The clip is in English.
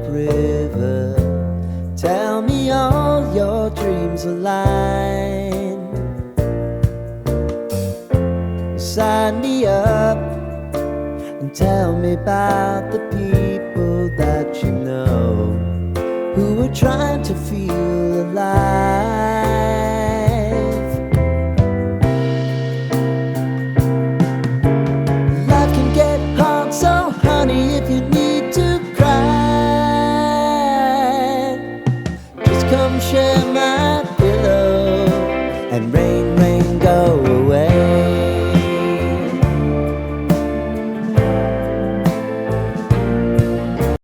upriver. Tell me all your dreams align. Sign me up and tell me about the people that you know who are trying to feel alive.